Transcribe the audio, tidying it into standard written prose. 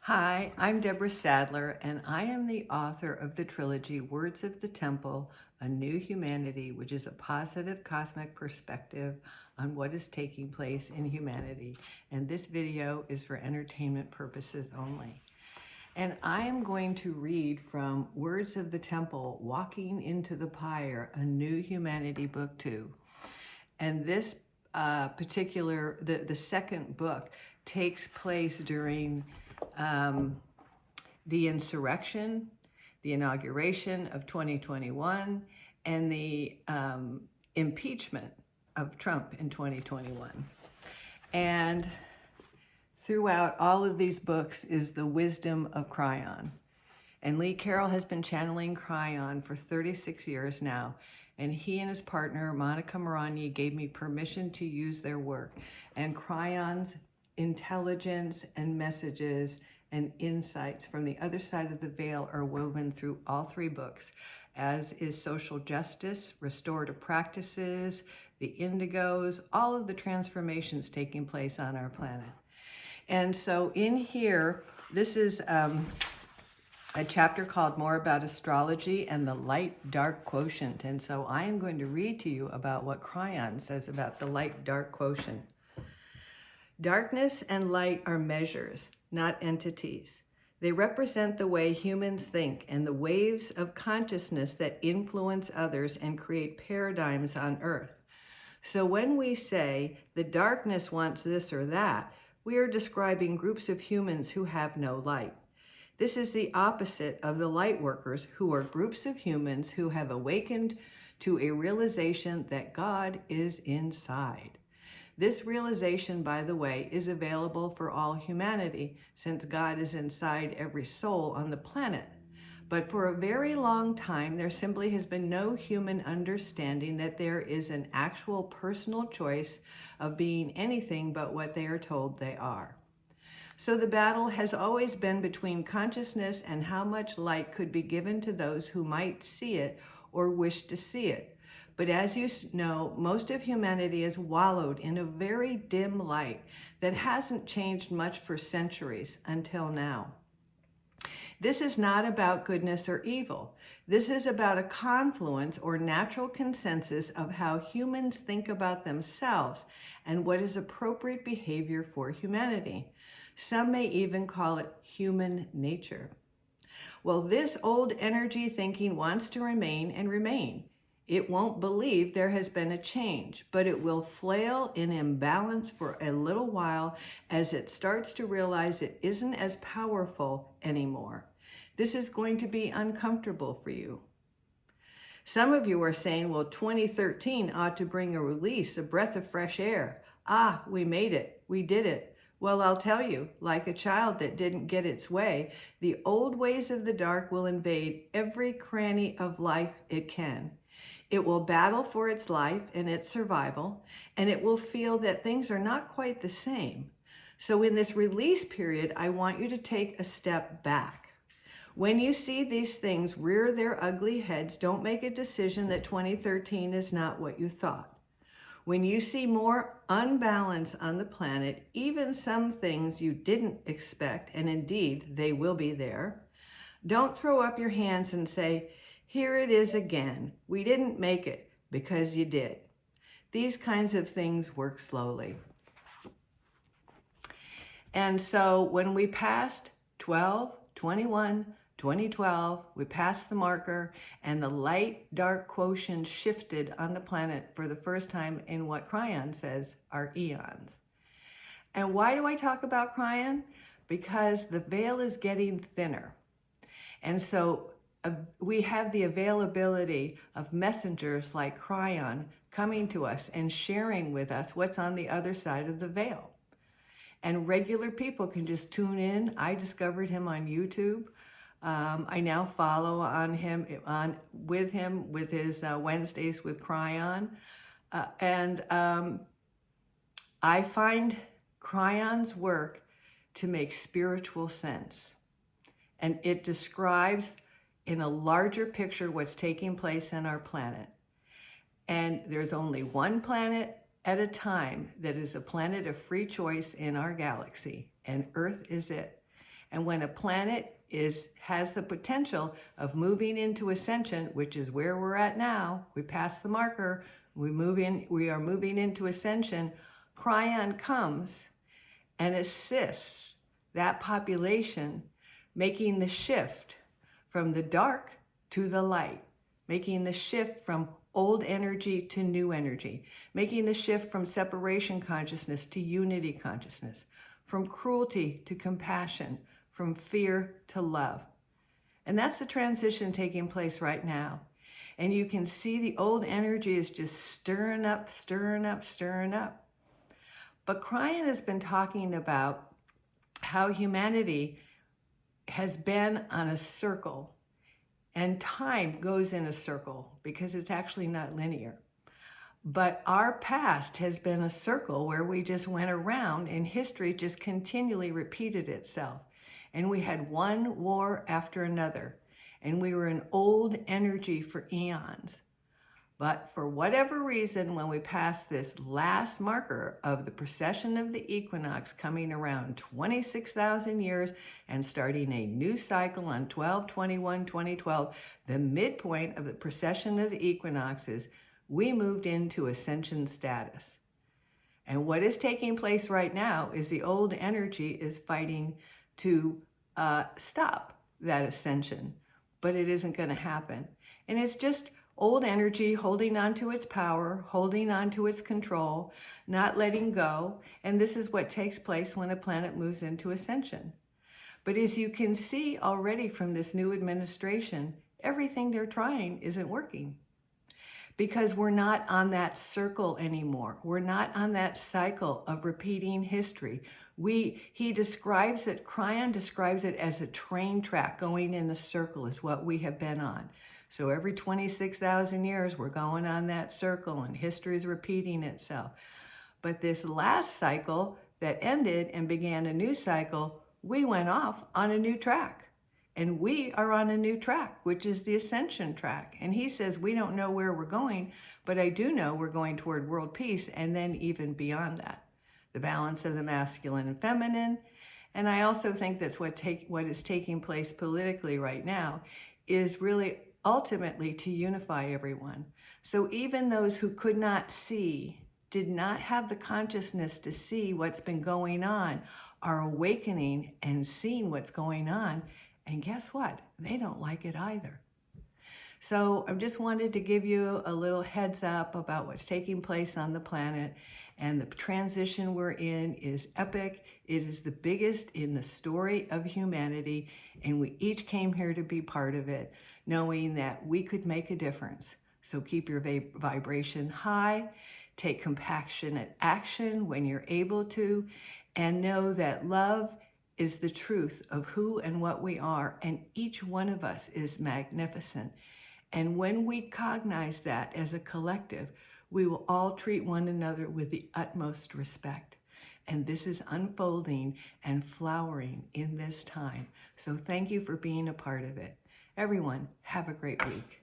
Hi, I'm Deborah Sadler, and I am the author of the trilogy Words of the Temple, A New Humanity, which is a positive cosmic perspective on what is taking place in humanity. And this video is for entertainment purposes only. And I am going to read from Words of the Temple, Walking into the Pyre, A New Humanity, Book 2. And this the second book takes place during the insurrection, the inauguration of 2021, and the impeachment of Trump in 2021. And throughout all of these books is the wisdom of Kryon. And Lee Carroll has been channeling Kryon for 36 years now. And he and his partner, Monica Moragni, gave me permission to use their work. And Kryon's intelligence and messages and insights from the other side of the veil are woven through all three books, as is social justice, restorative practices, the indigos, all of the transformations taking place on our planet. And so in here, this is a chapter called More About Astrology and the Light-Dark Quotient. And so I am going to read to you about what Kryon says about the light-dark quotient. Darkness and light are measures, not entities. They represent the way humans think and the waves of consciousness that influence others and create paradigms on Earth. So when we say the darkness wants this or that, we are describing groups of humans who have no light. This is the opposite of the light workers, who are groups of humans who have awakened to a realization that God is inside. This realization, by the way, is available for all humanity, since God is inside every soul on the planet. But for a very long time, there simply has been no human understanding that there is an actual personal choice of being anything but what they are told they are. So the battle has always been between consciousness and how much light could be given to those who might see it or wish to see it. But as you know, most of humanity is wallowed in a very dim light that hasn't changed much for centuries until now. This is not about goodness or evil. This is about a confluence or natural consensus of how humans think about themselves and what is appropriate behavior for humanity. Some may even call it human nature. Well, this old energy thinking wants to remain and remain. It won't believe there has been a change, but it will flail in imbalance for a little while as it starts to realize it isn't as powerful anymore. This is going to be uncomfortable for you. Some of you are saying, well, 2013 ought to bring a release, a breath of fresh air. Ah, we made it. We did it. Well, I'll tell you, like a child that didn't get its way, the old ways of the dark will invade every cranny of life it can. It will battle for its life and its survival, and it will feel that things are not quite the same. So in this release period, I want you to take a step back. When you see these things rear their ugly heads, don't make a decision that 2013 is not what you thought. When you see more unbalance on the planet, even some things you didn't expect, and indeed they will be there, don't throw up your hands and say, here it is again. We didn't make it, because you did. These kinds of things work slowly. And so when we passed 12, 21, 2012, we passed the marker, and the light-dark quotient shifted on the planet for the first time in what Kryon says are eons. And why do I talk about Kryon? Because the veil is getting thinner. And so we have the availability of messengers like Kryon coming to us and sharing with us what's on the other side of the veil. And regular people can just tune in. I discovered him on YouTube. I now follow with his Wednesdays with Kryon. I find Kryon's work to make spiritual sense. And it describes in a larger picture what's taking place on our planet. And there's only one planet at a time that is a planet of free choice in our galaxy, and Earth is it. And when a planet has the potential of moving into ascension, which is where we're at now, we passed the marker, we are moving into ascension, Kryon comes and assists that population, making the shift from the dark to the light, making the shift from old energy to new energy, making the shift from separation consciousness to unity consciousness, from cruelty to compassion, from fear to love. And that's the transition taking place right now. And you can see the old energy is just stirring up, stirring up, stirring up. But Kryon has been talking about how humanity has been on a circle, and time goes in a circle because it's actually not linear. But our past has been a circle where we just went around and history just continually repeated itself. And we had one war after another. And we were in old energy for eons. But for whatever reason, when we passed this last marker of the precession of the equinox coming around 26,000 years and starting a new cycle on 12/21/2012, the midpoint of the precession of the equinoxes, we moved into ascension status. And what is taking place right now is the old energy is fighting to stop that ascension, but it isn't going to happen. And it's just old energy holding on to its power, holding on to its control, not letting go. And this is what takes place when a planet moves into ascension. But as you can see already from this new administration, everything they're trying isn't working. Because we're not on that circle anymore. We're not on that cycle of repeating history. He describes it, Kryon describes it as a train track going in a circle is what we have been on. So every 26,000 years, we're going on that circle and history is repeating itself. But this last cycle that ended and began a new cycle, we went off on a new track. And we are on a new track, which is the ascension track. And he says, we don't know where we're going, but I do know we're going toward world peace and then even beyond that. The balance of the masculine and feminine. And I also think that's what is taking place politically right now is really ultimately to unify everyone. So even those who could not see, did not have the consciousness to see what's been going on, are awakening and seeing what's going on. And guess what? They don't like it either. So I just wanted to give you a little heads up about what's taking place on the planet. And the transition we're in is epic. It is the biggest in the story of humanity. And we each came here to be part of it, knowing that we could make a difference. So keep your vibration high. Take compassionate action when you're able to. And know that love is the truth of who and what we are, and each one of us is magnificent. And when we cognize that as a collective, we will all treat one another with the utmost respect. And this is unfolding and flowering in this time. So thank you for being a part of it. Everyone, have a great week.